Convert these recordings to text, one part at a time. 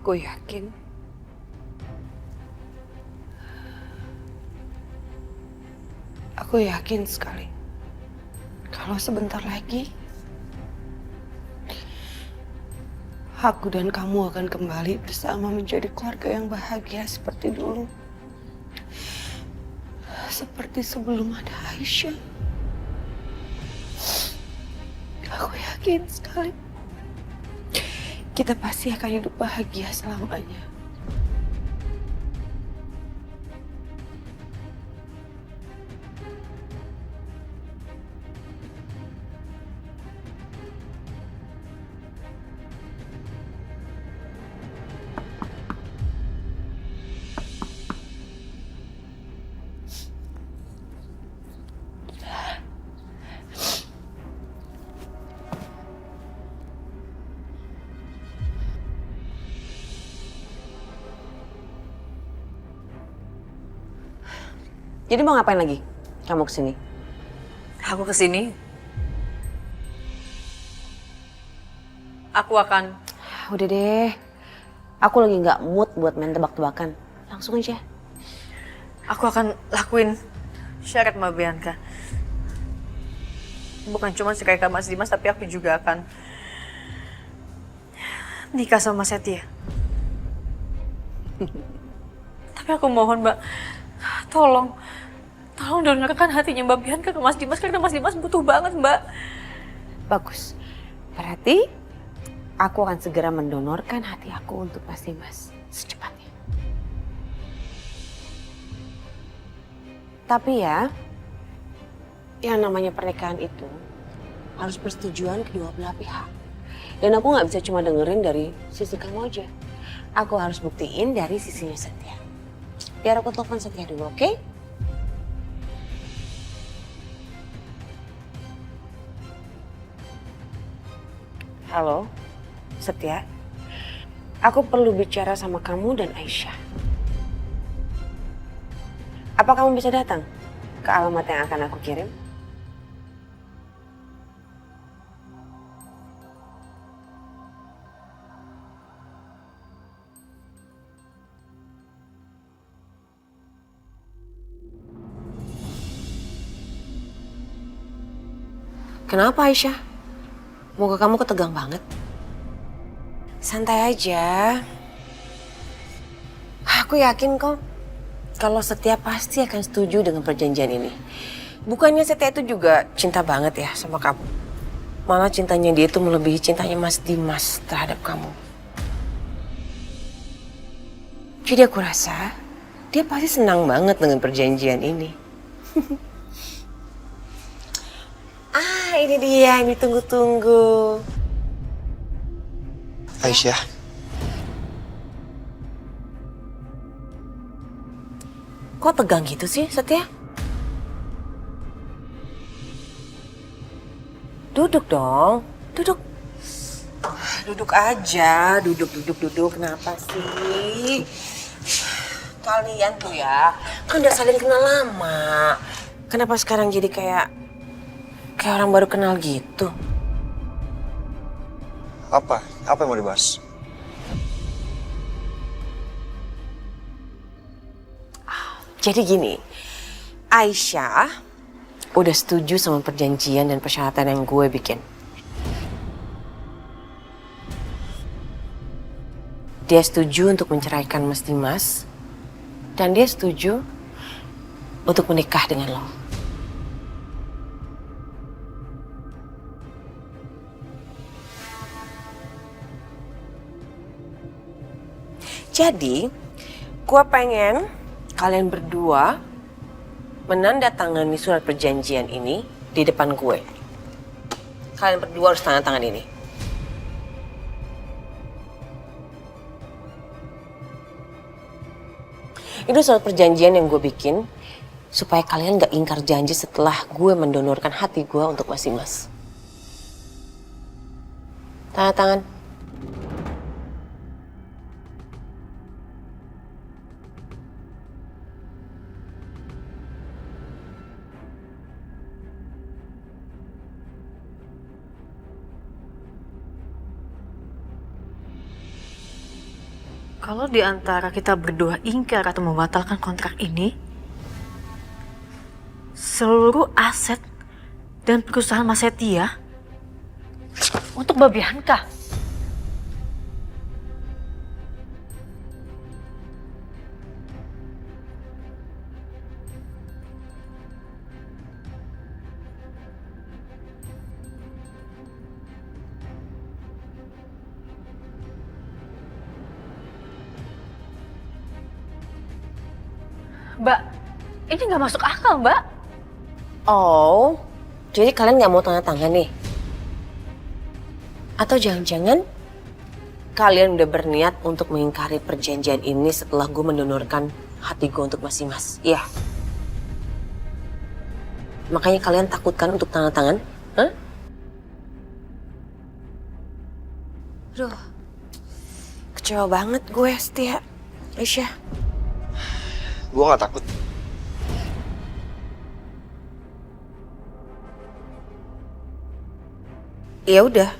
Aku yakin sekali kalau sebentar lagi aku dan kamu akan kembali bersama menjadi keluarga yang bahagia seperti dulu. Seperti sebelum ada Aisyah. Aku yakin sekali kita pasti akan hidup bahagia selamanya. Jadi mau ngapain lagi? Kamu kesini? Aku kesini. Aku akan... Udah deh. Aku lagi nggak mood buat main tebak-tebakan. Langsung aja. Aku akan lakuin syarat Mbak Bianca. Bukan cuma sekaya Mas Dimas, tapi aku juga akan nikah sama Setia. Tapi aku mohon Mbak, tolong donorkan hatinya Mbak Bianca ke Mas Dimas, karena Mas Dimas butuh banget Mbak. Bagus. Berarti aku akan segera mendonorkan hati aku untuk Mas Dimas secepatnya. Tapi ya, yang namanya pernikahan itu harus persetujuan kedua belah pihak. Dan aku nggak bisa cuma dengerin dari sisi kamu aja. Aku harus buktiin dari sisinya Setia. Biar aku telepon Setia dulu, oke? Halo, Setia. Aku perlu bicara sama kamu dan Aisyah. Apa kamu bisa datang ke alamat yang akan aku kirim? Kenapa Aisyah? Muka kamu ketegang banget. Santai aja. Aku yakin kok kalau Setia pasti akan setuju dengan perjanjian ini. Bukannya Setia itu juga cinta banget ya sama kamu. Malah cintanya dia itu melebihi cintanya Mas Dimas terhadap kamu. Jadi aku rasa dia pasti senang banget dengan perjanjian ini. Ini dia, ini tunggu-tunggu. Aisyah, Kok tegang gitu sih, Setia? Duduk dong, duduk. Duduk aja, duduk. Kenapa sih? Kalian tuh ya, kan udah saling kenal lama. Kenapa sekarang jadi kayak orang baru kenal gitu? apa? Apa yang mau dibahas? Jadi gini, Aisyah udah setuju sama perjanjian dan persyaratan yang gue bikin. Dia setuju untuk menceraikan Mas Dimas, dan dia setuju untuk menikah dengan lo. Jadi, gue pengen kalian berdua menandatangani surat perjanjian ini di depan gue. Kalian berdua harus tanda tangan ini. Itu surat perjanjian yang gue bikin supaya kalian gak ingkar janji setelah gue mendonorkan hati gue untuk Mas Dimas. Tanda tangan. Kalau di antara kita berdua ingkar atau membatalkan kontrak ini, seluruh aset dan perusahaan Mas Setia untuk Mbak Bianca. Mbak, ini nggak masuk akal, Mbak. Oh, jadi kalian nggak mau tanda tangan nih? Atau jangan-jangan kalian udah berniat untuk mengingkari perjanjian ini setelah gue mendonorkan hati gue untuk Mas Dimas? Iya. Makanya kalian takutkan untuk tanda tangan? Hah? Aduh, kecewa banget gue, Setia. Aisyah. Gue gak takut. Ya udah,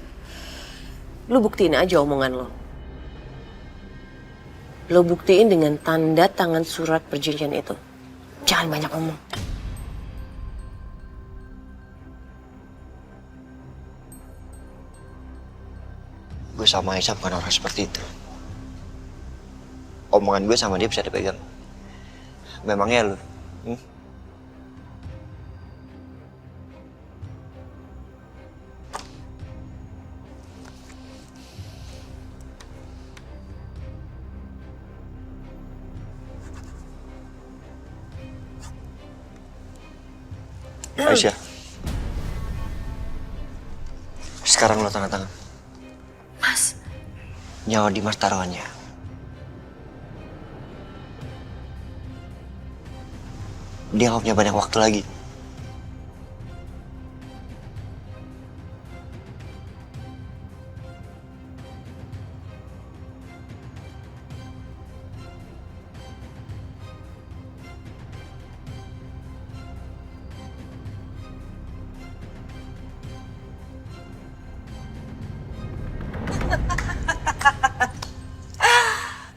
lu buktiin aja omongan lo. Lo buktiin dengan tanda tangan surat perjanjian itu. Jangan banyak ngomong. Gue sama Aisyah bukan orang seperti itu. Omongan gue sama dia bisa dipegang. Memangnya lu? Aisyah. Sekarang lo tanda tangan. Mas, Nyawa Dimas taruhannya. Dia gak punya banyak waktu lagi.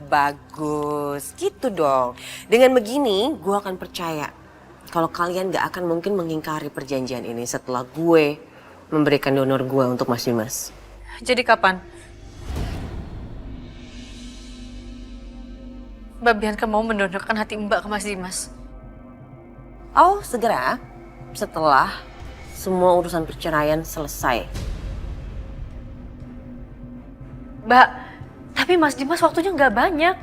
Bagus, gitu dong. Dengan begini, gue akan percaya kalau kalian gak akan mungkin mengingkari perjanjian ini setelah gue memberikan donor gue untuk Mas Dimas. jadi kapan Mbak Bianca mau mendonorkan hati Mbak ke Mas Dimas? Oh, segera setelah semua urusan perceraian selesai. Mbak, tapi Mas Dimas waktunya nggak banyak.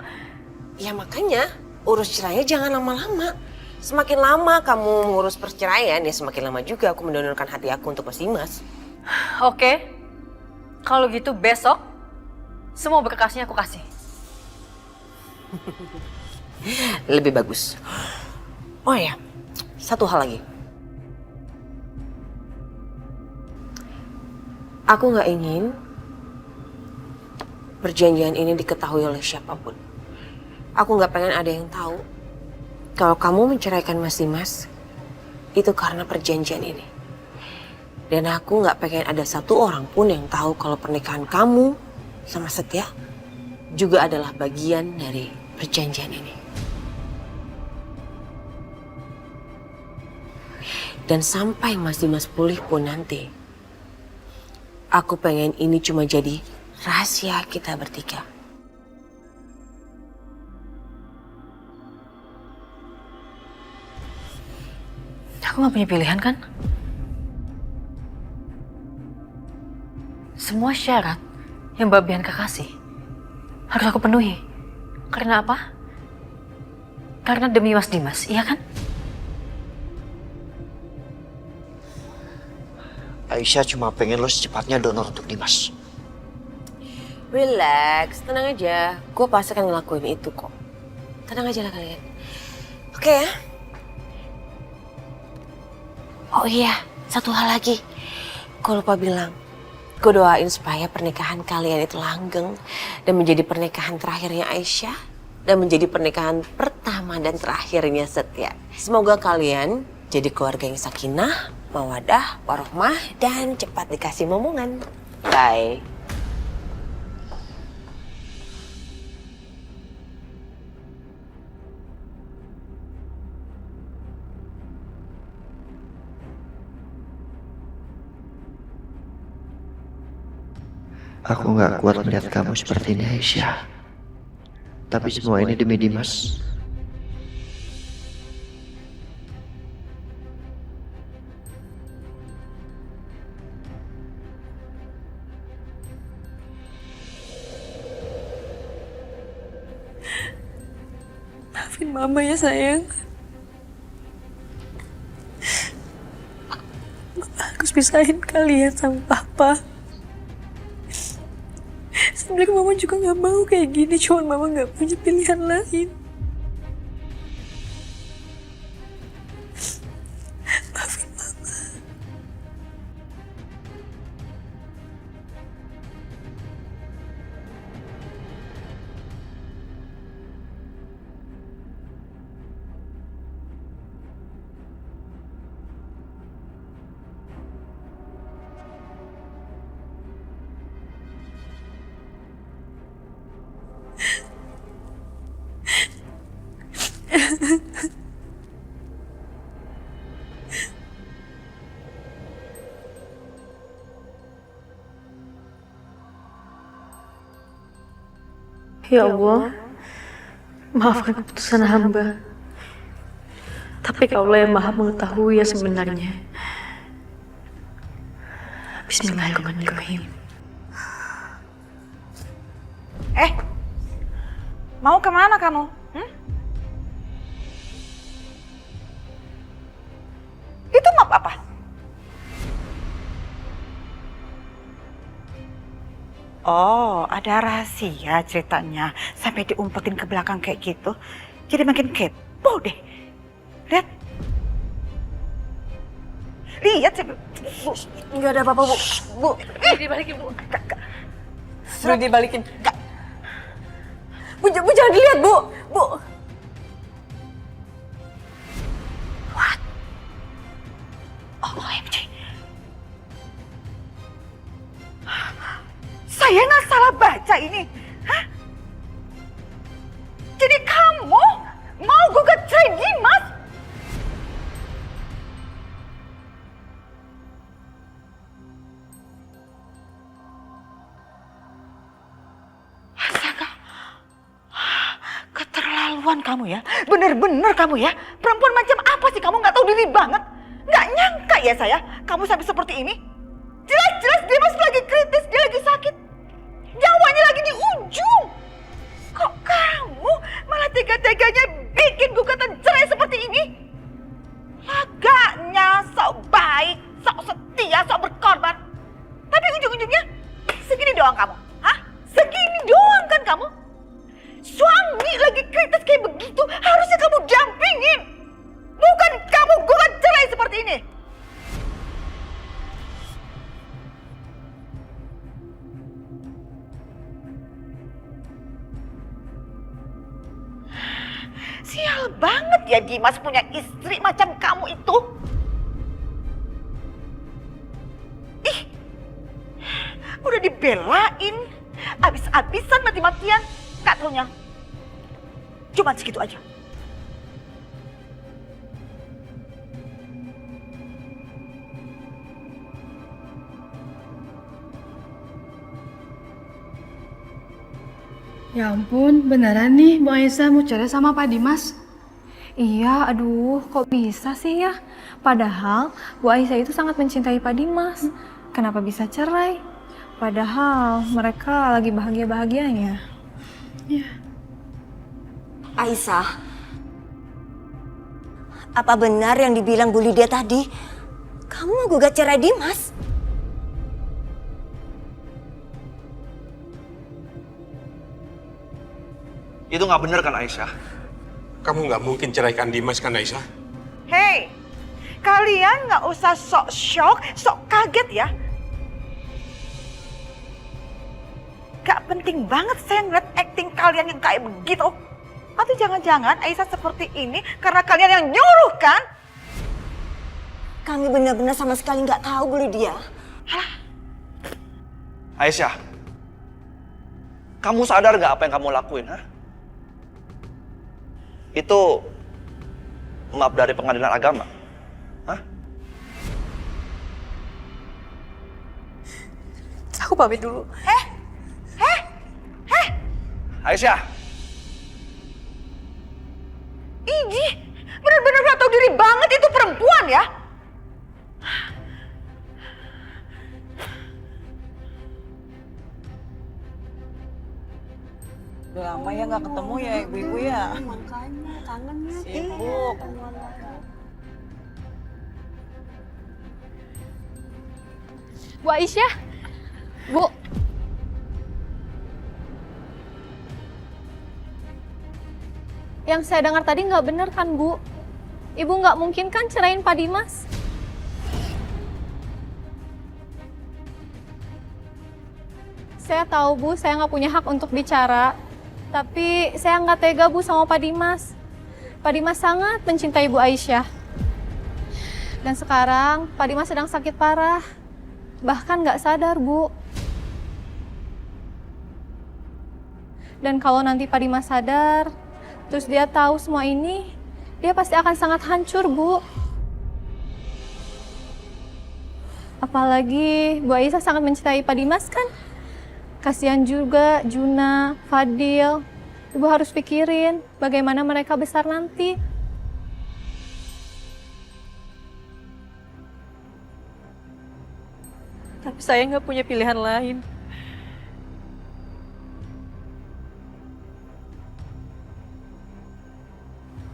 Ya makanya urus cerainya jangan lama-lama. Semakin lama kamu ngurus perceraian, ya semakin lama juga aku mendonorkan hati aku untuk Mas Dimas. Oke, kalau gitu besok semua berkasnya aku kasih. Lebih bagus. Oh ya, satu hal lagi. Aku nggak ingin perjanjian ini diketahui oleh siapapun. Aku nggak pengen ada yang tahu kalau kamu menceraikan Mas Dimas itu karena perjanjian ini. Dan aku nggak pengen ada satu orang pun yang tahu kalau pernikahan kamu sama Setia juga adalah bagian dari perjanjian ini. Dan sampai Mas Dimas pulih pun nanti, aku pengen ini cuma jadi rahasia kita bertiga. Aku nggak punya pilihan kan? Semua syarat yang Mbak Bianca kasih harus aku penuhi. Karena apa? Karena demi Mas Dimas, iya kan? Aisyah cuma pengen lo secepatnya donor untuk Dimas. Relax, tenang aja. Gue pasti akan ngelakuin itu kok. Tenang aja lah kalian. Oke ya? Oh iya, satu hal lagi. Gue lupa bilang. Gue doain supaya pernikahan kalian itu langgeng dan menjadi pernikahan terakhirnya Aisyah dan menjadi pernikahan pertama dan terakhirnya Setia. Semoga kalian jadi keluarga yang sakinah, mawadah, warohmah, dan cepat dikasih momongan. Bye. Aku nggak kuat melihat kamu seperti ini, Aisyah. Tapi semua ini demi Dimas. Maafin mama ya sayang. Mama harus pisahin kalian sama papa. Sebenarnya mama juga gak mau kayak gini, cuman mama gak punya pilihan lain. Maafin mama. Ya Allah, maafkan keputusan hamba. Tapi Kaulah yang maha mengetahui yang sebenarnya. Bismillahirrahmanirrahim. Mau kemana kamu? Itu map apa? Oh, ada rahasia ceritanya. Sampai diumpetin ke belakang kayak gitu. Jadi makin kepo deh. Lihat. Lihat sih. Bu. Enggak ada apa-apa, Bu. Bu, dibalikin, Bu. Suruh dibalikin. Bu, jangan dilihat, Bu. Bu. What? OMG. Saya nggak salah baca ini. Hah? Jadi kamu mau gugat cerai Dimas? Astaga. Keterlaluan kamu ya. Bener-bener kamu ya. Perempuan macam apa sih kamu, nggak tahu diri banget. Nggak nyangka ya saya, kamu sampai seperti ini. Jelas-jelas Dimas lagi kritis, dia lagi sakit. Nyawanya lagi di ujung. Kok kamu malah tega-teganya bikin gugatan cerai seperti ini? Lagaknya sok baik, sok setia, sok berkorban. Tapi ujung-ujungnya segini doang kamu. Hah? Segini doang kan kamu? Suami lagi kritis kayak begitu harusnya kamu dampingin. Bukan kamu gugat cerai seperti ini. Sial banget ya Dimas punya istri macam kamu itu. Ih, udah dibelain, abis-abisan mati-matian, gak taunya. Cuma segitu aja. Ya ampun, beneran nih Bu Aisyah mau cerai sama Pak Dimas? Iya, aduh, kok bisa sih ya? Padahal Bu Aisyah itu sangat mencintai Pak Dimas. Kenapa bisa cerai? Padahal mereka lagi bahagia-bahagianya. Ya. Aisyah, apa benar yang dibilang Bu Lydia tadi? Kamu mau gugat cerai Dimas? Itu nggak bener kan, Aisyah? Kamu nggak mungkin ceraikan Dimas kan, Aisyah? Hei, kalian nggak usah sok shock, sok kaget ya. Gak penting banget saya ngeliat acting kalian yang kayak begitu. Atau jangan-jangan Aisyah seperti ini karena kalian yang nyuruh kan? Kami benar-benar sama sekali nggak tahu Bu Lydia. Aisyah, kamu sadar nggak apa yang kamu lakuin, ha? Itu map dari pengadilan agama. Hah? Aku pamit dulu. Aisyah! Ih, bener-bener gak tahu diri banget itu perempuan ya. Udah lama ya nggak ketemu ya ibu-ibu ya. Makanya kangennya Sibuk. Bu Aisyah, Bu. Yang saya dengar tadi nggak benar kan, Bu? Ibu nggak mungkin kan ceraiin Pak Dimas? Saya tahu, Bu, saya nggak punya hak untuk bicara. Tapi saya nggak tega, Bu, sama Pak Dimas. Pak Dimas sangat mencintai Bu Aisyah. Dan sekarang Pak Dimas sedang sakit parah. Bahkan nggak sadar, Bu. Dan kalau nanti Pak Dimas sadar, terus dia tahu semua ini, dia pasti akan sangat hancur, Bu. Apalagi Bu Aisyah sangat mencintai Pak Dimas kan? Kasihan juga Juna, Fadil. Ibu harus pikirin bagaimana mereka besar nanti. Tapi saya nggak punya pilihan lain.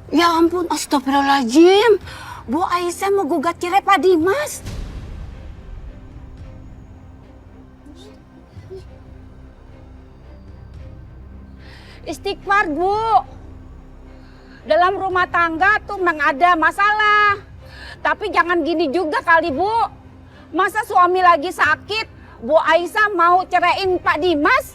Ya ampun, astagfirullahaladzim. Bu Aisyah mau gugat cerai Pak Dimas. Istighfar, Bu. Dalam rumah tangga tuh memang ada masalah. Tapi jangan gini juga kali, Bu. Masa suami lagi sakit, Bu Aisyah mau ceraiin Pak Dimas?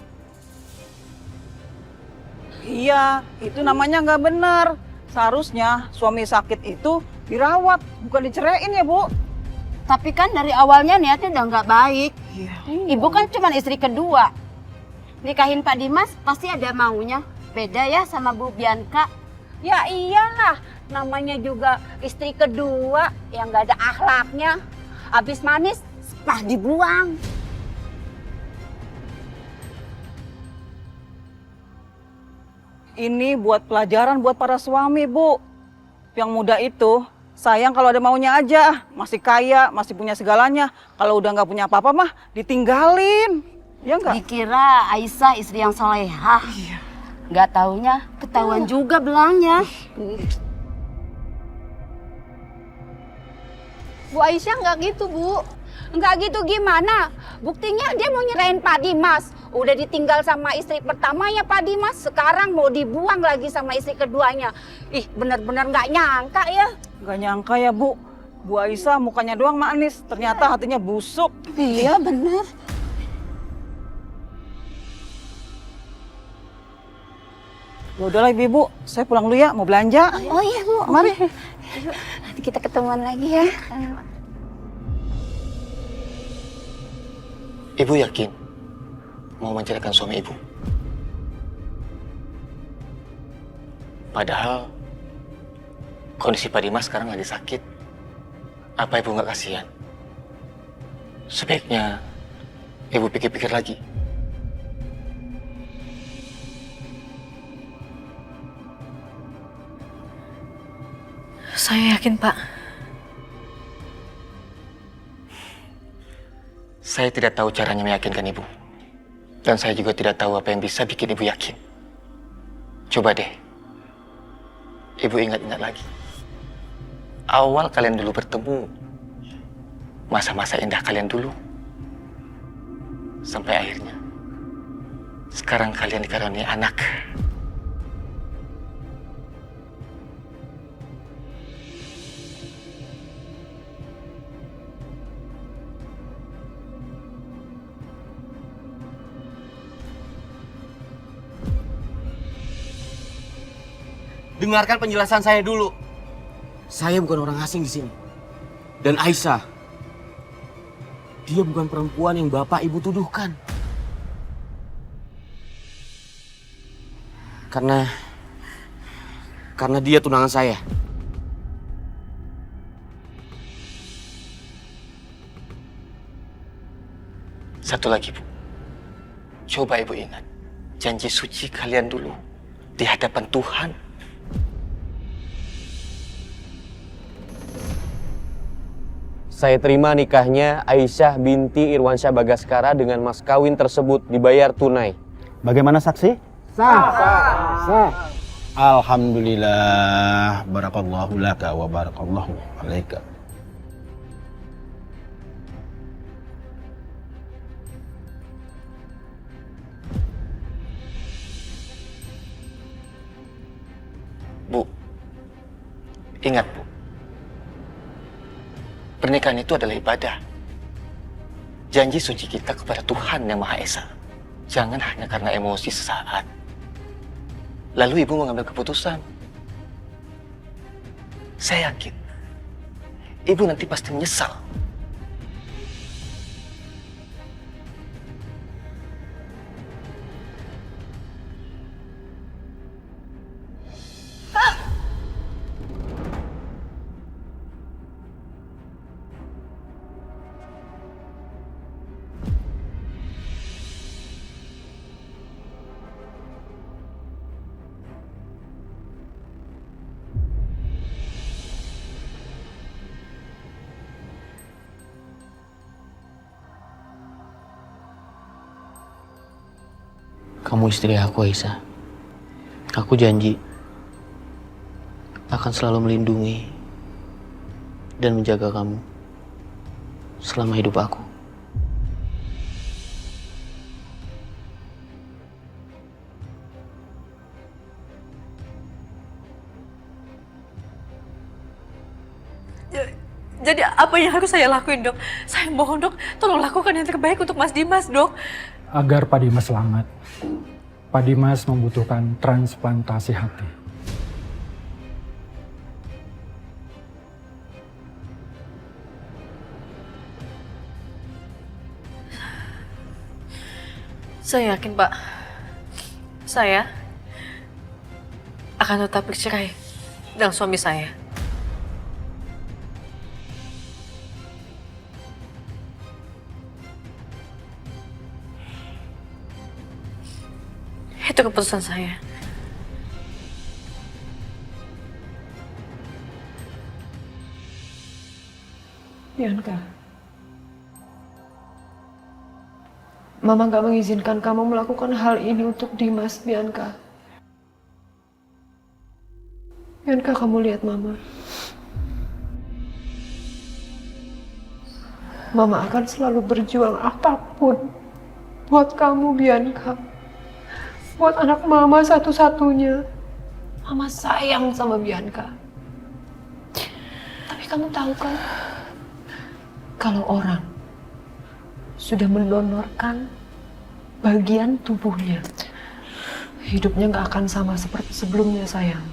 Iya, itu namanya nggak benar. Seharusnya suami sakit itu dirawat, bukan diceraiin ya, Bu. Tapi kan dari awalnya niatnya udah nggak baik. Iya. Ibu kan cuma istri kedua. Nikahin Pak Dimas pasti ada maunya. Beda ya sama Bu Bianca. Ya iyalah, namanya juga istri kedua yang nggak ada akhlaknya. Habis manis, sepah dibuang. Ini buat pelajaran buat para suami, Bu. Yang muda itu sayang kalau ada maunya aja. Masih kaya, masih punya segalanya. Kalau udah nggak punya apa-apa mah ditinggalin. Ya nggak? Dikira Aisyah istri yang solehah. Iya. Nggak taunya ketahuan juga belangnya. Bu Aisyah nggak gitu, Bu. Nggak gitu gimana? Buktinya dia mau nyerahin Pak Dimas. Udah ditinggal sama istri pertamanya Pak Dimas. Sekarang mau dibuang lagi sama istri keduanya. Ih, bener-bener nggak nyangka ya. Nggak nyangka ya, Bu. Bu Aisyah mukanya doang manis, ternyata hatinya busuk. Iya, bener. Ya udahlah Ibu, saya pulang dulu ya, mau belanja. Oh iya, Bu. Mari. Nanti kita ketemuan lagi ya. Ibu yakin mau menceraikan suami ibu? Padahal kondisi Pak Dimas sekarang lagi sakit. Apa ibu nggak kasihan? Sebaiknya ibu pikir-pikir lagi. Saya yakin, Pak. Saya tidak tahu caranya meyakinkan ibu. Dan saya juga tidak tahu apa yang bisa bikin ibu yakin. Coba deh, ibu ingat-ingat lagi. Awal kalian dulu bertemu, masa-masa indah kalian dulu. Sampai akhirnya, sekarang kalian dikaruniai anak. Dengarkan penjelasan saya dulu. Saya bukan orang asing di sini. Dan Aisyah, dia bukan perempuan yang Bapak Ibu tuduhkan. Karena dia tunangan saya. Satu lagi, Bu. Coba ibu ingat. janji suci kalian dulu di hadapan Tuhan. Saya terima nikahnya Aisyah binti Irwansyah Bagaskara dengan mas kawin tersebut dibayar tunai. Bagaimana saksi? Sah. Alhamdulillah, barakallahu laka wa barakallahu alaika. Bu, ingat Bu, pernikahan itu adalah ibadah. Janji suci kita kepada Tuhan Yang Maha Esa. Jangan hanya karena emosi sesaat, lalu ibu mengambil keputusan. Saya yakin, ibu nanti pasti menyesal. Kamu istri aku, Aisyah. Aku janji akan selalu melindungi dan menjaga kamu selama hidup aku. Jadi apa yang harus saya lakuin, Dok? Saya mohon, Dok, tolong lakukan yang terbaik untuk Mas Dimas, Dok. Agar Pak Dimas selamat, Pak Dimas membutuhkan transplantasi hati. Saya yakin, Pak. Saya akan tetap bercerai dengan suami saya. Itu keputusan saya. Bianca, Mama gak mengizinkan kamu melakukan hal ini untuk Dimas, Bianca. Bianca, kamu lihat Mama. Mama akan selalu berjuang apapun buat kamu, Bianca. Buat anak Mama satu-satunya. Mama sayang sama Bianca. Tapi kamu tahu kan, kalau orang sudah mendonorkan bagian tubuhnya, hidupnya gak akan sama seperti sebelumnya, sayang.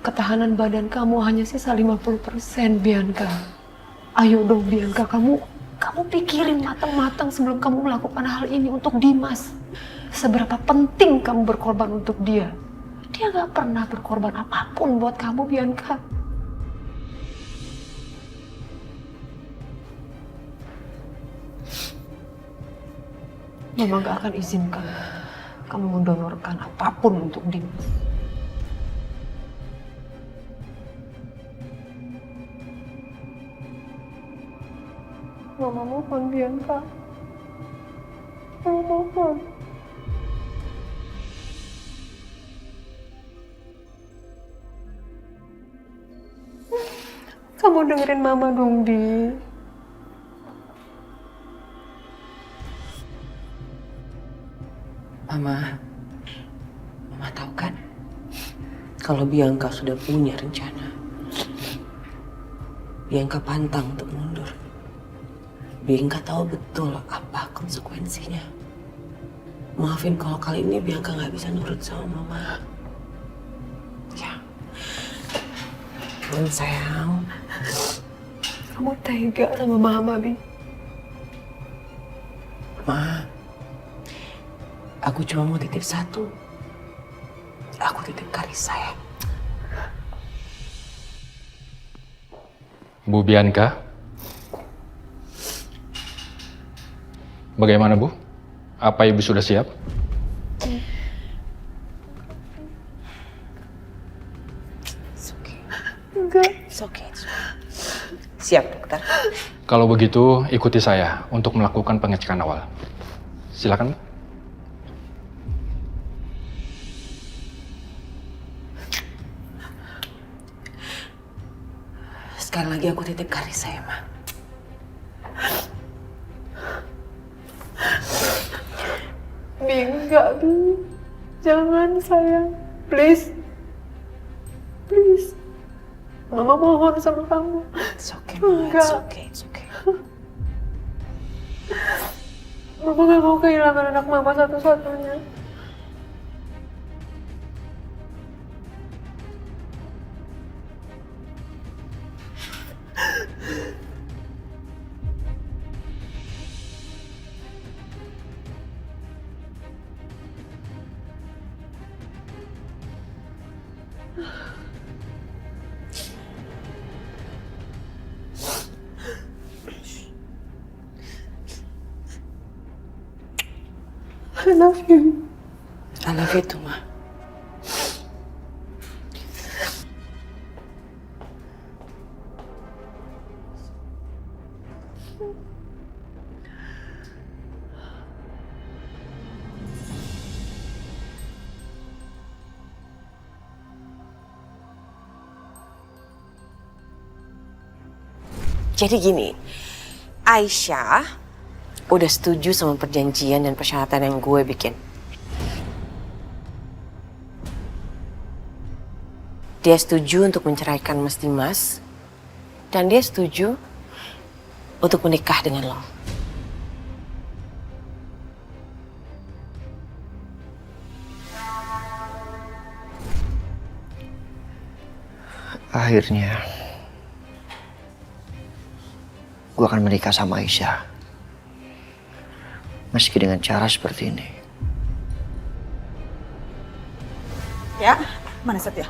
Ketahanan badan kamu hanya sisa 50%, Bianca. Ayo dong, Bianca, kamu pikirin matang-matang sebelum kamu melakukan hal ini untuk Dimas. Seberapa penting kamu berkorban untuk dia. Dia gak pernah berkorban apapun buat kamu, Bianca. Mama gak akan izinkan kamu mendonorkan apapun untuk Dimas. Mama mohon, Bianca. Mama mohon. Kamu dengerin Mama dong, Bi. Mama tahu kan, kalau Bianca sudah punya rencana, Bianca pantang untuk mundur. Bianca tahu betul apa konsekuensinya. Maafin kalau kali ini Bianca nggak bisa nurut sama Mama. Ya, sayang. Kamu tega sama Mama, Bi. Ma, aku cuma mau titip satu. Aku titip Karissa ya. Bu Bianca, bagaimana Bu? Apa Ibu sudah siap? It's okay. Siap, dokter. Kalau begitu, ikuti saya untuk melakukan pengecekan awal. Silakan, Mbak. Sekali lagi aku titip Karissa ya, Ma. Bi, enggak, Bi. Jangan, sayang. Please. Please. Mama mohon sama kamu. It's okay, Ma. It's okay, it's okay. Mama gak mau kehilangan anak mama satu-satunya. I love you. I love you too, Ma. Jadi gini, Aisyah udah setuju sama perjanjian dan persyaratan yang gue bikin. Dia setuju untuk menceraikan Mas Dimas, dan dia setuju untuk menikah dengan lo. Akhirnya, gue akan menikah sama Aisyah. Meski dengan cara seperti ini. Ya, mana Setia?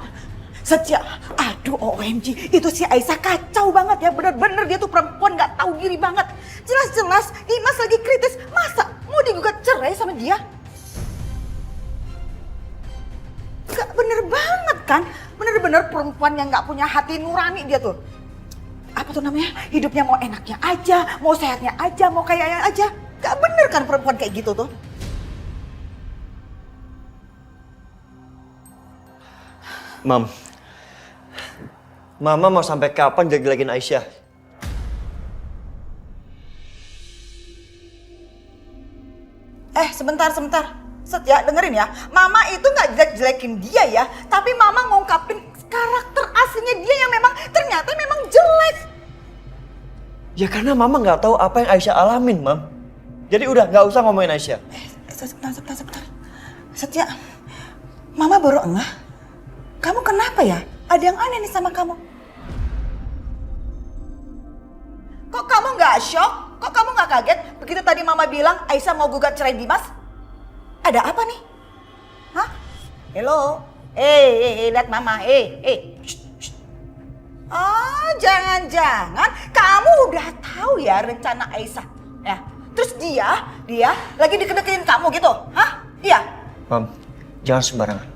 Setia, aduh OMG, itu si Aisyah kacau banget ya, bener-bener dia tuh perempuan gak tahu diri banget. Jelas-jelas Dimas lagi kritis, masa mau digugat cerai sama dia? Gak bener banget kan, bener-bener perempuan yang gak punya hati nurani dia tuh. Apa tuh namanya, hidupnya mau enaknya aja, mau sehatnya aja, mau kayanya aja. Gak bener kan perempuan kayak gitu tuh. Mama mau sampai kapan jelek-jelekin Aisyah? Sebentar. Setia, dengerin ya. Mama itu gak jelek-jelekin dia ya. Tapi Mama ngungkapin karakter aslinya dia yang memang ternyata memang jelek. Ya karena Mama nggak tahu apa yang Aisyah alamin, Mam. Jadi udah nggak usah ngomongin Aisyah. Sebentar. Setia, Mama baru ngeh. Kamu kenapa ya? Ada yang aneh nih sama kamu. Kok kamu nggak shock? Kok kamu nggak kaget? Begitu tadi Mama bilang Aisyah mau gugat cerai Dimas. Ada apa nih? Hah? Hello? Lihat Mama. Oh, jangan-jangan kamu udah tahu ya rencana Aisyah. Ya. Terus dia lagi deket-deketin kamu gitu. Hah? Iya? Mam, jangan sembarangan.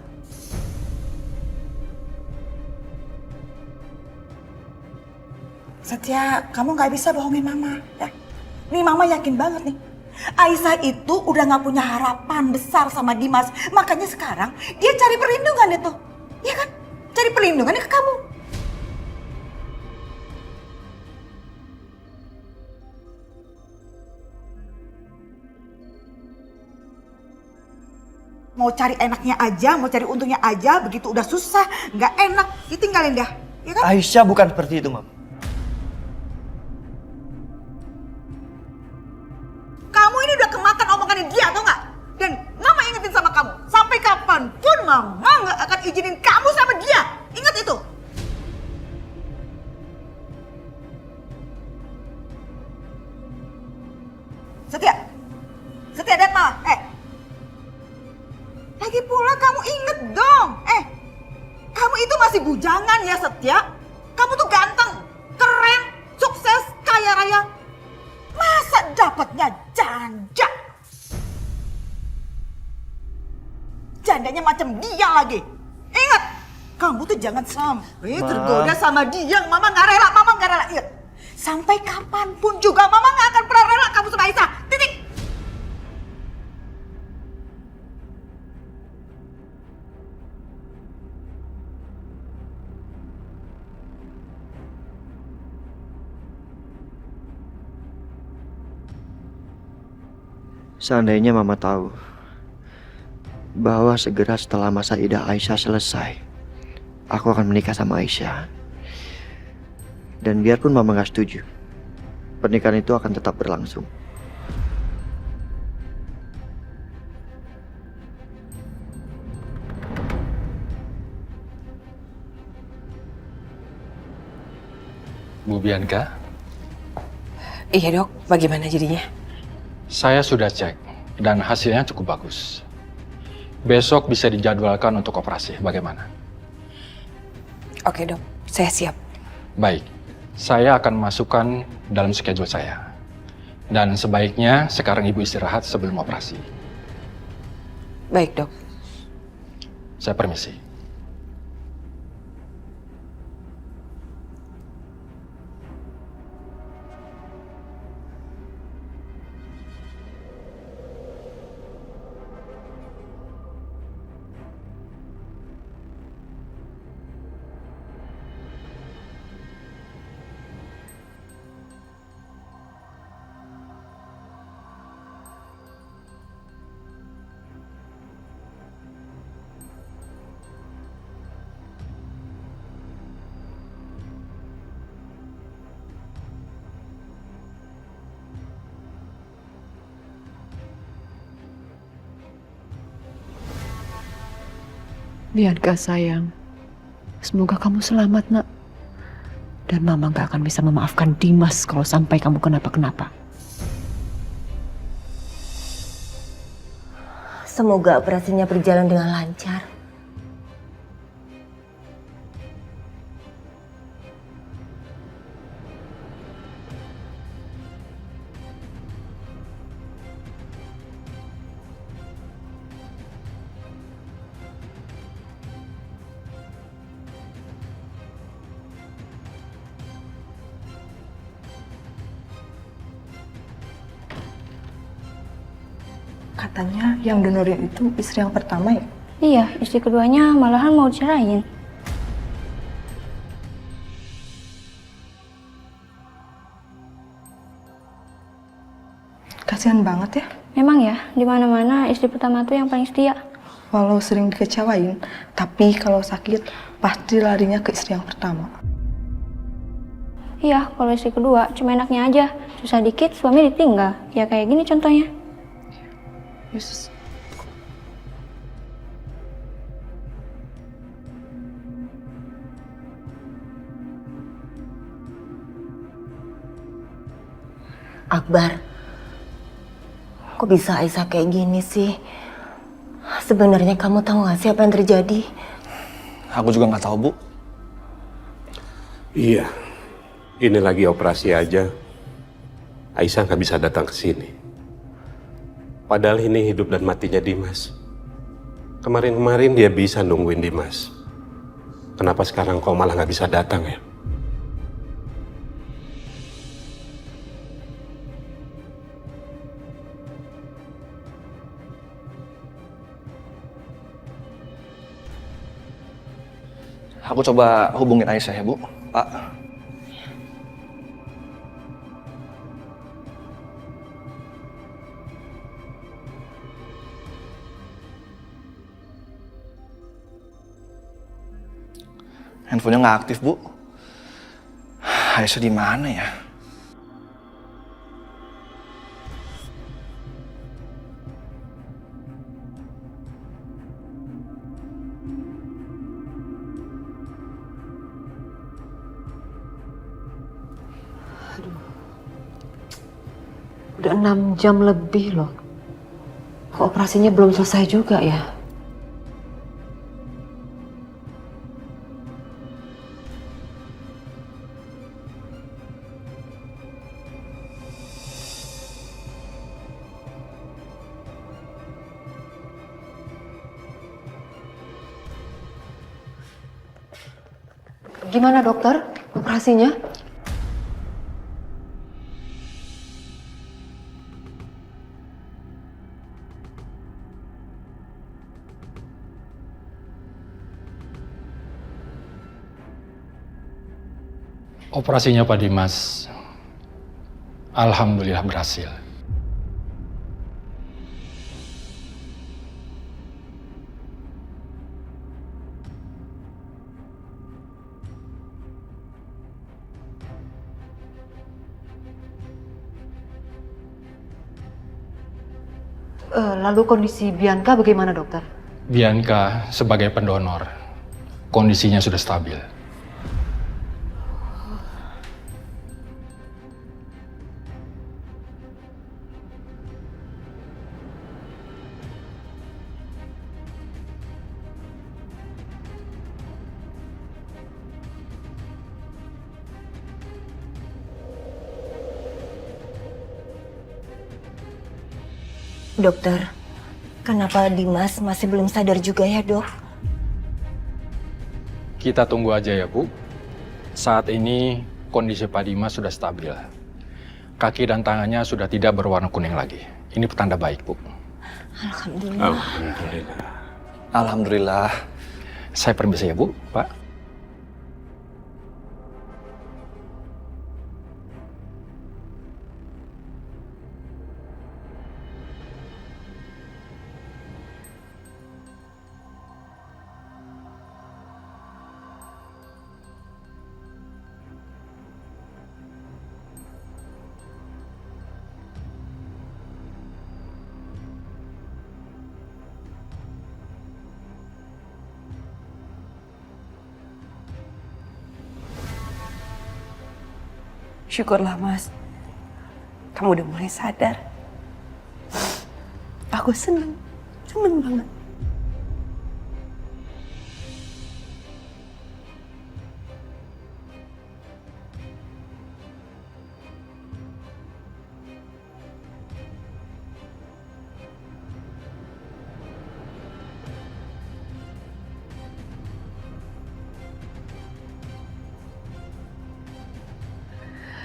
Setia, kamu nggak bisa bohongin Mama. Ya. Nih Mama yakin banget nih. Aisyah itu udah nggak punya harapan besar sama Dimas. Makanya sekarang dia cari perlindungan itu. Iya kan? Cari perlindungannya ke kamu. Mau cari enaknya aja, mau cari untungnya aja, begitu udah susah, nggak enak, ditinggalin dah. Ya kan? Aisyah bukan seperti itu, Mam. Kamu ini udah kemakan omongannya dia, tau nggak? Dan Mama ingetin sama kamu, sampai kapanpun Mama nggak akan izinin kamu sama dia. Ingat itu. Setia dan Mama, lagi pula kamu inget dong, kamu itu masih bujangan ya Setia. Kamu tuh ganteng, keren, sukses, kaya raya. Masa dapatnya janda? Jandanya macam dia lagi. Ingat, Kamu tuh jangan sampai Ma. tergoda sama dia. Mama nggak rela, mama nggak rela. Iya. Sampai kapanpun juga mama nggak akan pernah rela kamu sama Aisyah. Titik. Seandainya Mama tahu bahwa segera setelah masa idah Aisyah selesai, aku akan menikah sama Aisyah. Dan biarpun Mama gak setuju, pernikahan itu akan tetap berlangsung. Bu Bianca, Iya dok, bagaimana jadinya? saya sudah cek dan hasilnya cukup bagus. Besok bisa dijadwalkan untuk operasi, bagaimana? Oke dok, saya siap. Baik, saya akan masukkan dalam schedule saya. Dan sebaiknya sekarang Ibu istirahat sebelum operasi. Baik dok. Saya permisi. Bianca sayang, semoga kamu selamat nak. Dan mama gak akan bisa memaafkan Dimas kalau sampai kamu kenapa-kenapa. Semoga operasinya berjalan dengan lancar. Katanya yang donorin itu istri yang pertama ya? Iya, istri keduanya malahan mau ceraiin. Kasihan banget ya. Memang ya, di mana-mana istri pertama tuh yang paling setia. Walau sering dikecewain, tapi kalau sakit pasti larinya ke istri yang pertama. Iya, kalau istri kedua cuma enaknya aja. Susah dikit suami ditinggal. Ya kayak gini contohnya. Yesus. Akbar, kok bisa Aisyah kayak gini sih? Sebenarnya kamu tahu gak sih apa yang terjadi? Aku juga nggak tahu, Bu. Iya, ini lagi operasi aja. Aisyah nggak bisa datang ke sini. Padahal ini hidup dan matinya Dimas. Kemarin-kemarin dia bisa nungguin Dimas. Kenapa sekarang kau malah nggak bisa datang ya? Aku coba hubungin Aisyah ya, Bu. Pak. Handphonenya nggak aktif, Bu. Aisyah di mana ya? Udah 6 jam lebih loh. Kok operasinya belum selesai juga ya? Gimana dokter? Operasinya? Operasinya Pak Dimas, alhamdulillah berhasil. Lalu kondisi Bianca bagaimana dokter? Bianca sebagai pendonor, kondisinya sudah stabil. Dokter, kenapa Dimas masih belum sadar juga ya, Dok? Kita tunggu aja ya, Bu. Saat ini kondisi Pak Dimas sudah stabil. Kaki dan tangannya sudah tidak berwarna kuning lagi. Ini petanda baik, Bu. Alhamdulillah. Alhamdulillah. Alhamdulillah. Saya permisi ya, Bu, Pak. Syukurlah Mas, kamu udah mulai sadar. Aku seneng banget.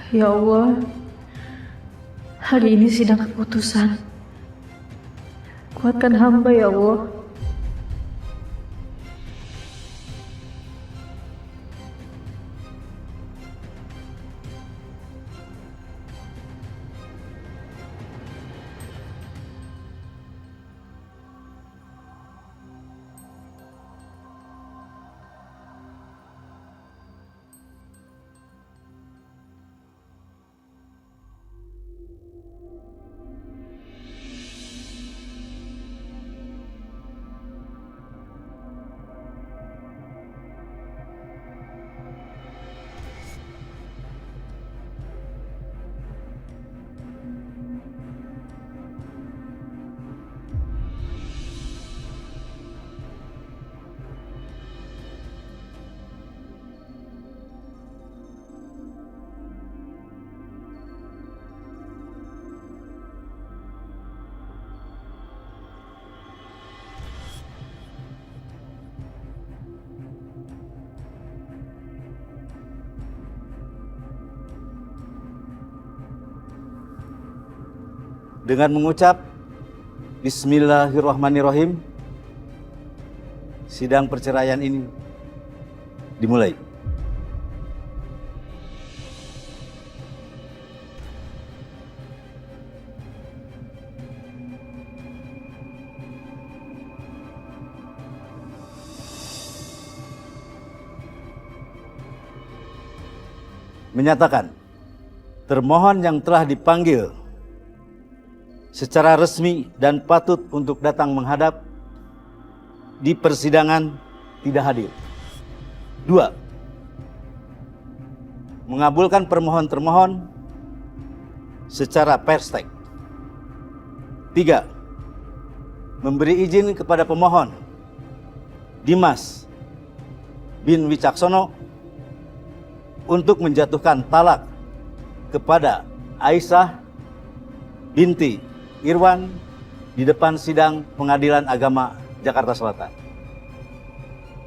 Ya Allah, hari ini sidang keputusan. Kuatkan hamba ya Allah. Dengan mengucap Bismillahirrahmanirrahim, sidang perceraian ini dimulai. Menyatakan termohon yang telah dipanggil secara resmi dan patut untuk datang menghadap di persidangan tidak hadir. 2. Mengabulkan permohon termohon secara perstek. 3. Memberi izin kepada pemohon Dimas bin Wicaksono untuk menjatuhkan talak kepada Aisyah binti Irwan di depan sidang Pengadilan Agama Jakarta Selatan.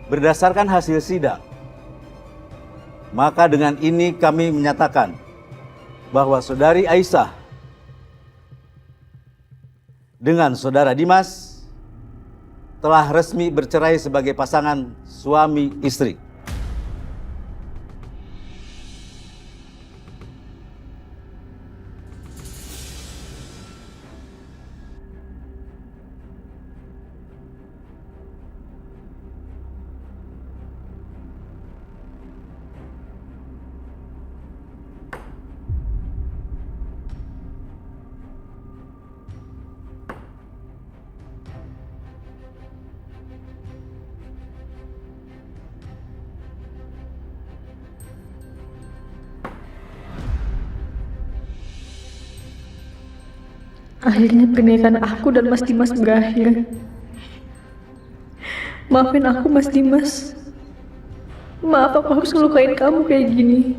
Berdasarkan hasil sidang, Maka dengan ini kami menyatakan bahwa saudari Aisyah dengan saudara Dimas telah resmi bercerai sebagai pasangan suami istri. Akhirnya pernikahan aku dan Mas Dimas berakhir. Maafin aku, Mas Dimas. Maaf aku harus ngelukain kamu kayak gini.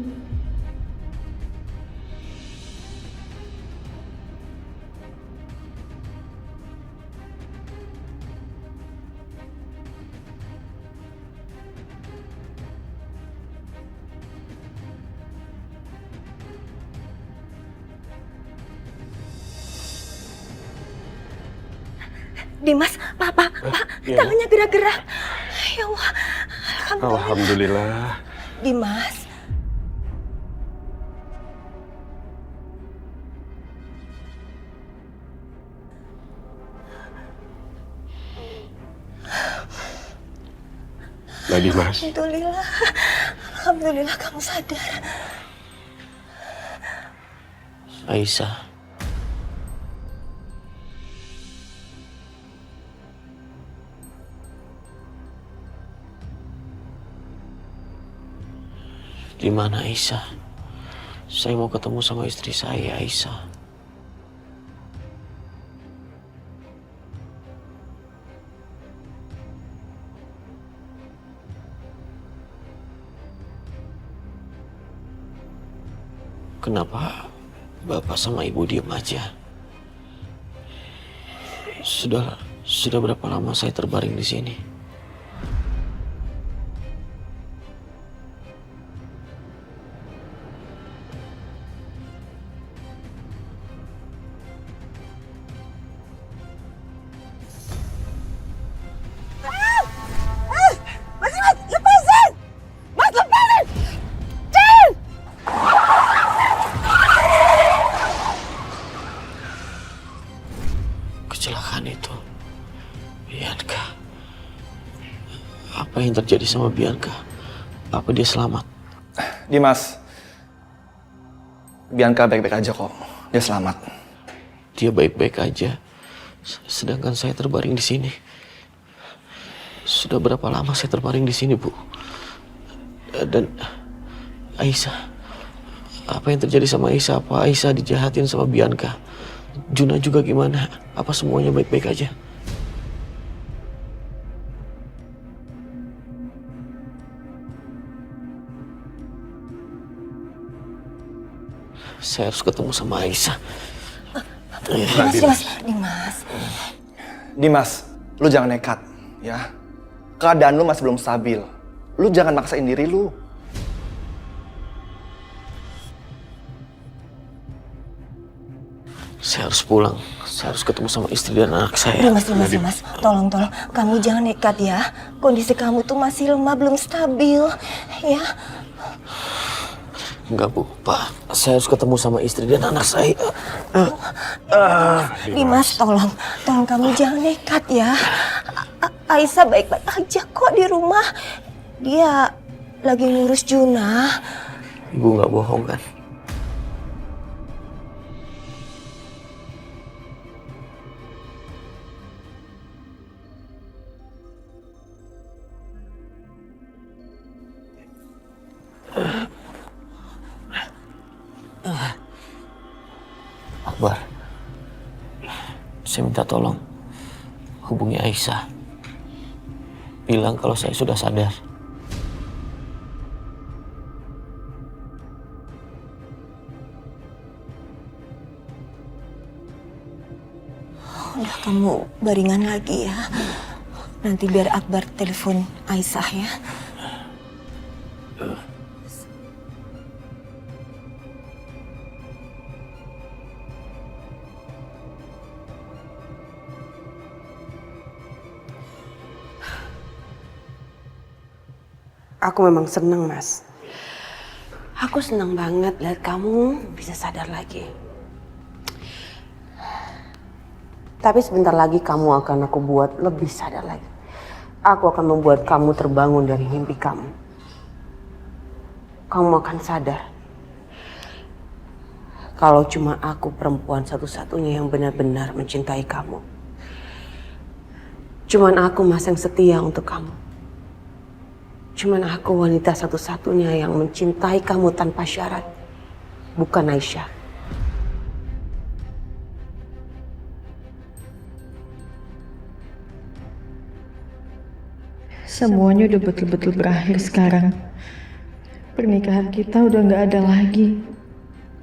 Dimas, Pak, Iya. tangannya gerak-gerak. Ya Allah, Alhamdulillah. Dimas. Nah, Dimas. Alhamdulillah. Alhamdulillah kamu sadar. Aisyah. Di mana Aisyah? Saya mau ketemu sama istri saya, Aisyah. Kenapa Bapak sama Ibu diem aja? Sudah berapa lama saya terbaring di sini? Kecelakaan itu, Bianca. Apa yang terjadi sama Bianca? Apa dia selamat? Dimas, Bianca baik-baik aja kok. Dia selamat. Dia baik-baik aja. Sedangkan saya terbaring di sini. Sudah berapa lama saya terbaring di sini, Bu? Dan Aisyah, apa yang terjadi sama Aisyah? Apa Aisyah dijahatin sama Bianca? Juna juga gimana? Apa semuanya baik-baik aja? Saya harus ketemu sama Aisyah. Dimas, lu jangan nekat, ya. Keadaan lu masih belum stabil. Lu jangan maksain diri lu. Saya harus pulang. Saya harus ketemu sama istri dan anak saya. Dimas, tolong. Kamu jangan nekat ya. Kondisi kamu tuh masih lemah, belum stabil, ya. Enggak, Bu. Pak, saya harus ketemu sama istri dan anak saya. Dimas, tolong kamu jangan nekat ya. Aisyah baik-baik aja kok di rumah. Dia lagi ngurus Juna. Ibu nggak bohong kan? Akbar, saya minta tolong hubungi Aisyah. Bilang kalau saya sudah sadar. Udah kamu baringan lagi ya. Nanti biar Akbar telepon Aisyah ya. Aku memang seneng, Mas. Aku seneng banget lihat kamu bisa sadar lagi. Tapi sebentar lagi kamu akan aku buat lebih sadar lagi. Aku akan membuat kamu terbangun dari mimpi kamu. Kamu akan sadar kalau cuma aku perempuan satu-satunya yang benar-benar mencintai kamu. Cuman aku Mas yang setia untuk kamu. Cuman aku wanita satu-satunya yang mencintai kamu tanpa syarat. Bukan Aisyah. Semuanya udah betul-betul berakhir sekarang. Pernikahan kita udah gak ada lagi.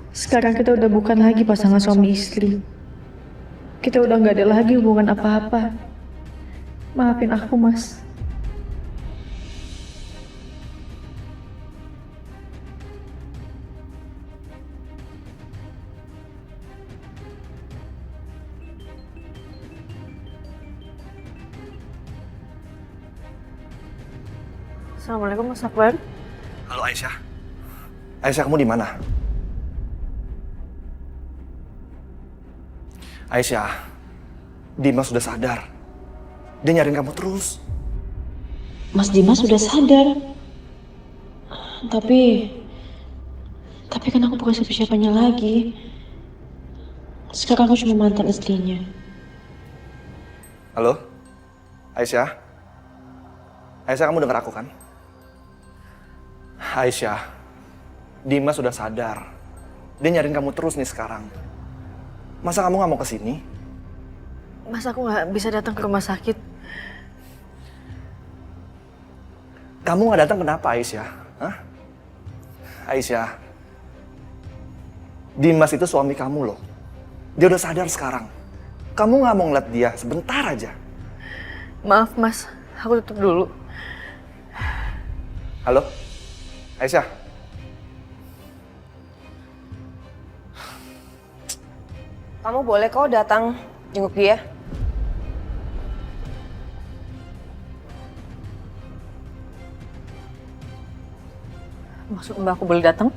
Sekarang kita udah bukan lagi pasangan suami istri. Kita udah gak ada lagi hubungan apa-apa. Maafin aku, Mas. Assalamualaikum Mas Akbar. Halo Aisyah. Aisyah, kamu di mana? Aisyah, Dimas sudah sadar. Dia nyariin kamu terus. Mas Dimas sudah sadar. Tapi kan aku bukan siapa-siapanya lagi. Sekarang aku cuma mantan istrinya. Halo? Aisyah? Aisyah, kamu dengar aku kan? Aisyah, Dimas sudah sadar. Dia nyariin kamu terus nih sekarang. Masa kamu gak mau kesini? Mas, aku nggak bisa datang ke rumah sakit. Kamu gak datang kenapa Aisyah? Hah? Aisyah, Dimas itu suami kamu loh. Dia udah sadar sekarang. Kamu gak mau ngeliat dia sebentar aja. Maaf Mas, aku tutup dulu. Halo? Aisyah? Kamu boleh kok datang jenguk dia. Maksud Mbak aku boleh datang?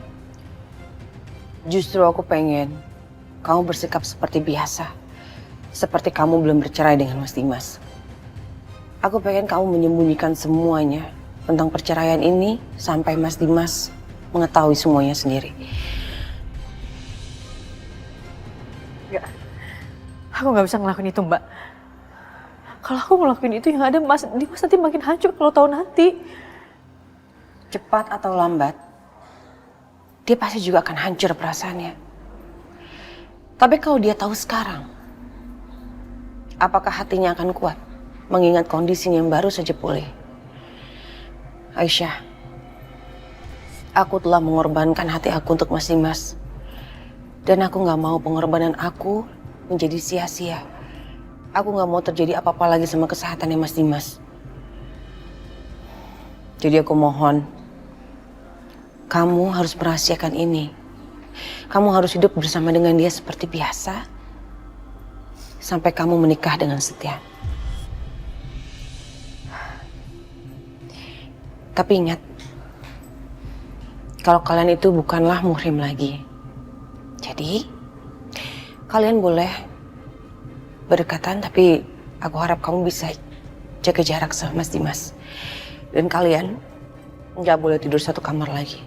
Justru aku pengen kamu bersikap seperti biasa. Seperti kamu belum bercerai dengan Mas Dimas. Aku pengen kamu menyembunyikan semuanya tentang perceraian ini sampai Mas Dimas mengetahui semuanya sendiri. Enggak. Aku nggak bisa ngelakuin itu, Mbak. Kalau aku ngelakuin itu yang ada Mas Dimas nanti makin hancur kalau tahu nanti. Cepat atau lambat, dia pasti juga akan hancur perasaannya. Tapi kalau dia tahu sekarang, apakah hatinya akan kuat mengingat kondisinya yang baru saja pulih? Aisyah, aku telah mengorbankan hati aku untuk Mas Dimas. Dan aku gak mau pengorbanan aku menjadi sia-sia. Aku gak mau terjadi apa-apa lagi sama kesehatannya Mas Dimas. Jadi aku mohon, kamu harus merahasiakan ini. Kamu harus hidup bersama dengan dia seperti biasa. Sampai kamu menikah dengan setia. Tapi ingat, kalau kalian itu bukanlah muhrim lagi. Jadi, kalian boleh berdekatan, tapi aku harap kamu bisa jaga jarak sama Mas Dimas. Dan kalian nggak boleh tidur satu kamar lagi.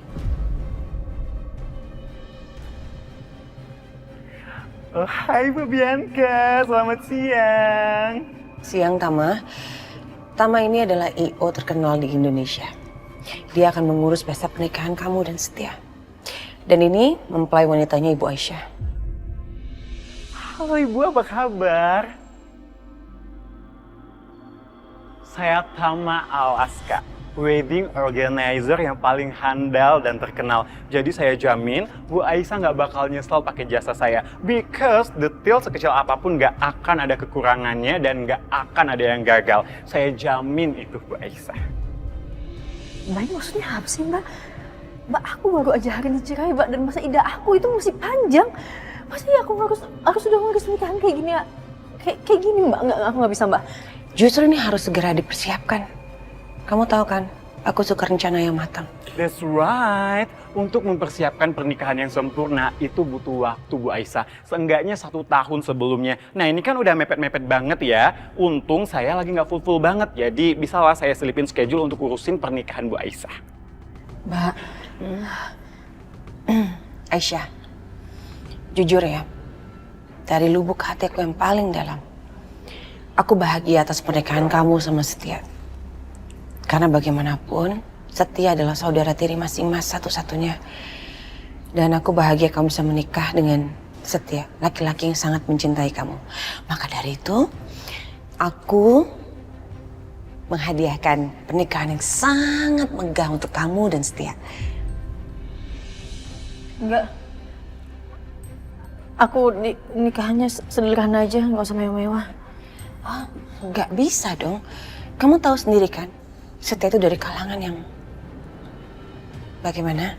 Oh, hai Bu Bianca, selamat siang. Siang, Tama. Tama ini adalah I.O. terkenal di Indonesia. Dia akan mengurus pesta pernikahan kamu dan Setia. Dan ini mempelai wanitanya Ibu Aisyah. Halo Ibu, apa kabar? Saya Tama Al-Aska, wedding organizer yang paling handal dan terkenal. Jadi saya jamin Bu Aisyah nggak bakal nyesel pakai jasa saya. Because detail sekecil apapun nggak akan ada kekurangannya dan nggak akan ada yang gagal. Saya jamin itu Bu Aisyah. Mbak, ini maksudnya apa sih Mbak? Mbak, aku baru aja hari ini cerai Mbak, dan masa idah aku itu masih panjang. Masa ya aku harus sudah ngurus nikahan kayak gini ya? Kayak gini Mbak, aku nggak bisa Mbak. Justru ini harus segera dipersiapkan. Kamu tahu kan, Aku suka rencana yang matang. That's right. Untuk mempersiapkan pernikahan yang sempurna itu butuh waktu, Bu Aisyah. Seenggaknya 1 tahun sebelumnya. Nah ini kan udah mepet-mepet banget ya. Untung saya lagi nggak full banget. Jadi bisalah saya selipin schedule untuk urusin pernikahan Bu Aisyah. Mbak, Aisyah, jujur ya, dari lubuk hatiku yang paling dalam, aku bahagia atas pernikahan kamu sama Setia. Karena bagaimanapun, Setia adalah saudara tiri Mas Dimas satu-satunya. Dan aku bahagia kamu bisa menikah dengan Setia, laki-laki yang sangat mencintai kamu. Maka dari itu, aku menghadiahkan pernikahan yang sangat megah untuk kamu dan Setia. Enggak. Aku nikahannya sederhana aja, nggak usah mewah-mewah. Oh, nggak bisa dong. Kamu tahu sendiri kan, Setia itu dari kalangan yang bagaimana?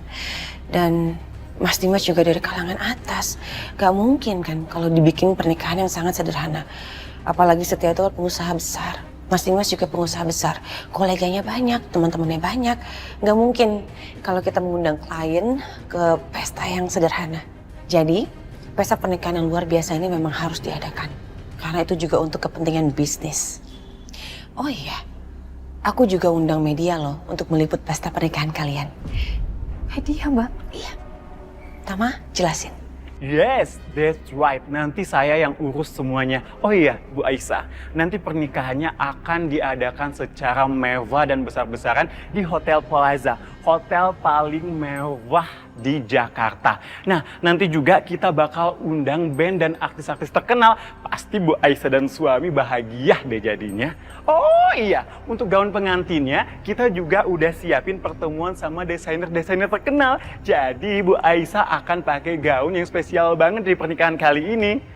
Dan Mas Dimas juga dari kalangan atas. Gak mungkin kan kalau dibikin pernikahan yang sangat sederhana. Apalagi Setia itu pengusaha besar. Mas Dimas juga pengusaha besar. Koleganya banyak, teman-temannya banyak. Gak mungkin kalau kita mengundang klien ke pesta yang sederhana. Jadi, pesta pernikahan yang luar biasa ini memang harus diadakan. Karena itu juga untuk kepentingan bisnis. Oh iya, aku juga undang media loh untuk meliput pesta pernikahan kalian. Hadiah, Mbak? Iya. Tama, jelasin. Yes, that's right. Nanti saya yang urus semuanya. Oh iya, Bu Aisyah, nanti pernikahannya akan diadakan secara mewah dan besar-besaran di Hotel Plaza. Hotel paling mewah di Jakarta. Nah, nanti juga kita bakal undang band dan artis-artis terkenal. Pasti Bu Aisyah dan suami bahagia deh jadinya. Oh iya, untuk gaun pengantinnya kita juga udah siapin pertemuan sama desainer-desainer terkenal. Jadi Bu Aisyah akan pakai gaun yang spesial banget di pernikahan kali ini.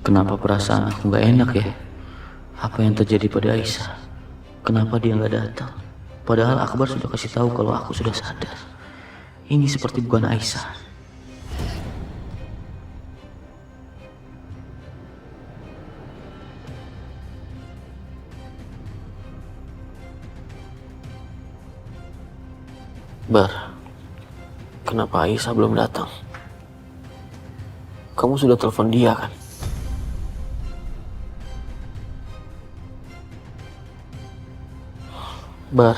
Kenapa perasaan aku nggak enak ya? Apa yang terjadi pada Aisyah? Kenapa dia nggak datang? Padahal Akbar sudah kasih tahu kalau aku sudah sadar. Ini seperti bukan Aisyah. Bar, kenapa Aisyah belum datang? Kamu sudah telepon dia kan? Bar.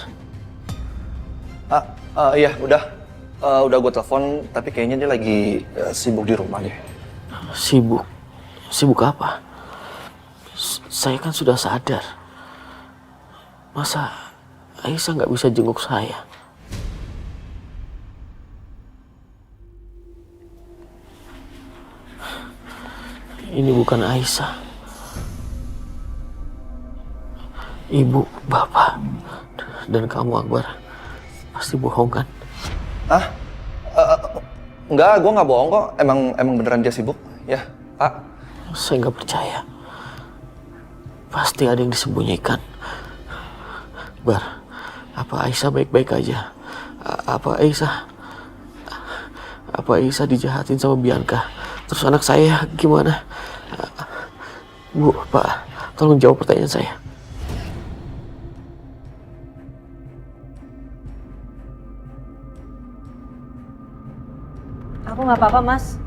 Iya, udah gue telepon, tapi kayaknya dia lagi sibuk di rumah deh. Sibuk? Sibuk apa? Saya kan sudah sadar. Masa Aisyah nggak bisa jenguk saya? Ini bukan Aisyah. Ibu, bapak, dan kamu Akbar pasti bohong kan? Enggak, gue nggak bohong kok. Emang beneran dia sibuk, ya Pak? Saya nggak percaya. Pasti ada yang disembunyikan. Bar, apa Aisyah baik-baik aja? Apa Aisyah dijahatin sama Bianca? Terus anak saya gimana? Bu, Pak, tolong jawab pertanyaan saya. Aku nggak apa-apa, Mas.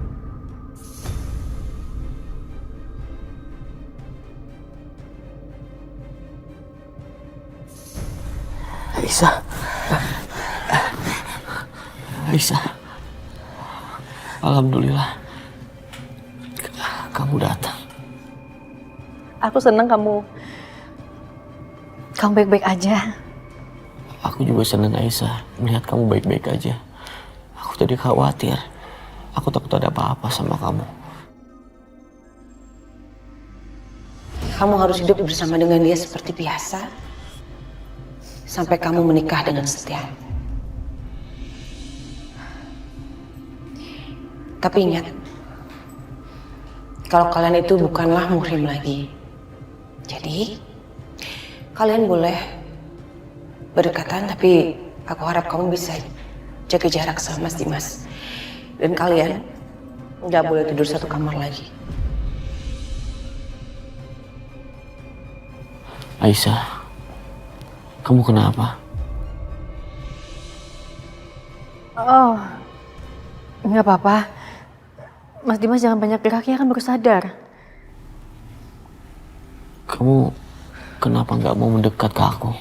Aisyah. Alhamdulillah. Kamu datang. Aku senang kamu baik-baik aja. Aku juga senang Aisyah melihat kamu baik-baik aja. Aku tadi khawatir. Aku takut ada apa-apa sama kamu. Kamu harus hidup bersama dengan dia seperti biasa. Sampai kamu menikah dengan Setia. Tapi ingat, kalau kalian itu bukanlah muhrim lagi. Jadi, kalian boleh berdekatan, tapi aku harap kamu bisa jaga jarak sama Mas Dimas. Dan kalian nggak boleh tidur satu kamar lagi. Aisyah, kamu kenapa? Oh, nggak apa-apa. Mas Dimas jangan banyak gerak, ya kan baru sadar. Kamu kenapa nggak mau mendekat ke aku?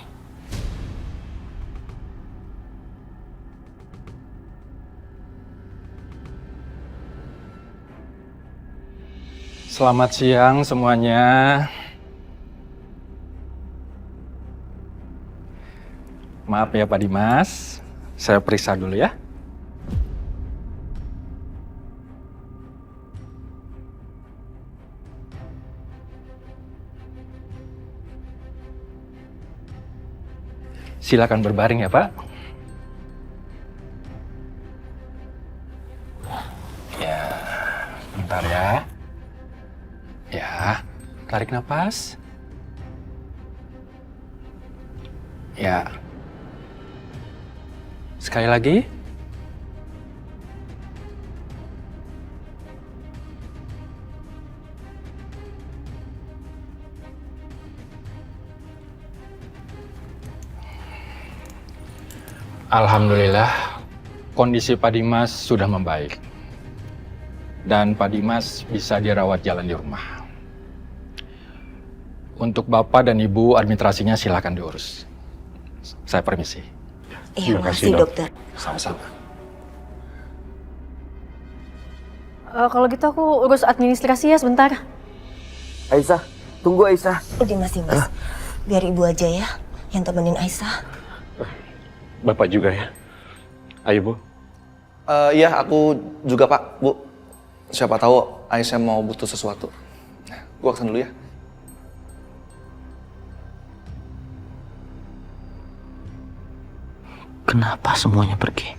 Selamat siang semuanya. Maaf ya Pak Dimas, saya periksa dulu ya. Silakan berbaring ya Pak. Ya, bentar ya. Ya, tarik nafas. Ya. Sekali lagi. Alhamdulillah, kondisi Pak Dimas sudah membaik. Dan Pak Dimas bisa dirawat jalan di rumah. Untuk Bapak dan Ibu, administrasinya silakan diurus. Saya permisi. Iya, makasih dokter. Sama-sama. Kalau gitu aku urus administrasi ya sebentar. Aisyah, tunggu Aisyah. Dimas, biar ibu aja ya yang temenin Aisyah. Bapak juga ya? Ayo Bu. Iya, aku juga Pak, Bu. Siapa tahu Aisyah mau butuh sesuatu. Gua kesana dulu ya. Kenapa semuanya pergi?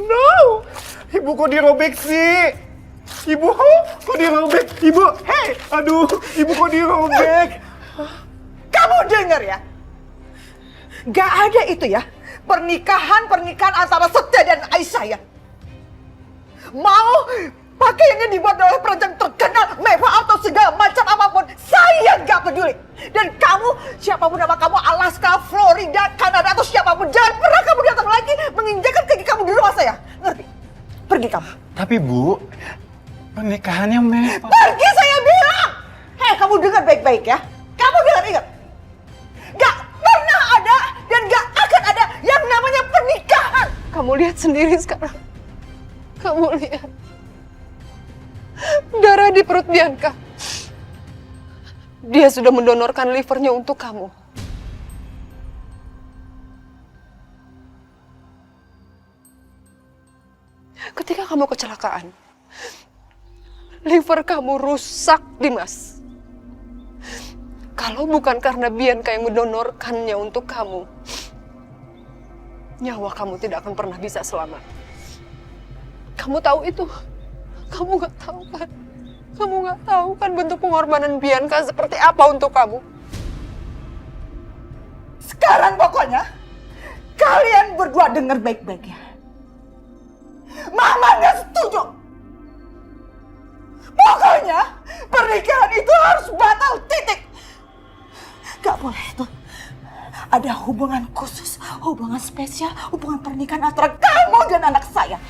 No! Ibu kok dirobek sih? Ibu kok dirobek? Ibu, hei, aduh, ibu kok dirobek? Kamu dengar ya? Gak ada itu ya, pernikahan antara Setia dan Aisyah ya. Mau pakaiannya dibuat oleh perancang terkenal, mewah atau segala macam apapun, saya gak peduli. Dan kamu, siapapun nama kamu, Alaska, Florida, Kanada atau siapapun, jangan pernah kamu datang lagi menginjakkan kaki kamu di rumah saya. Ngerti? Pergi kamu. Tapi Bu, pernikahannya mewah. Pergi saya bilang! Hei, kamu dengar baik-baik ya. Kamu dengar, ingat. Gak pernah ada dan gak akan ada yang namanya pernikahan. Kamu lihat sendiri sekarang. Kamu lihat. Darah di perut Bianca. Dia sudah mendonorkan livernya untuk kamu. Ketika kamu kecelakaan, liver kamu rusak, Dimas. Kalau bukan karena Bianca yang mendonorkannya untuk kamu, nyawa kamu tidak akan pernah bisa selamat. Kamu tahu itu? Kamu gak tahu kan? Kamu gak tahu kan bentuk pengorbanan Bianca seperti apa untuk kamu? Sekarang pokoknya, kalian berdua dengar baik-baik ya. Mama gak setuju. Pokoknya pernikahan itu harus batal, titik. Gak boleh tuh. Ada hubungan khusus, hubungan spesial, hubungan pernikahan antara kamu dan anak saya.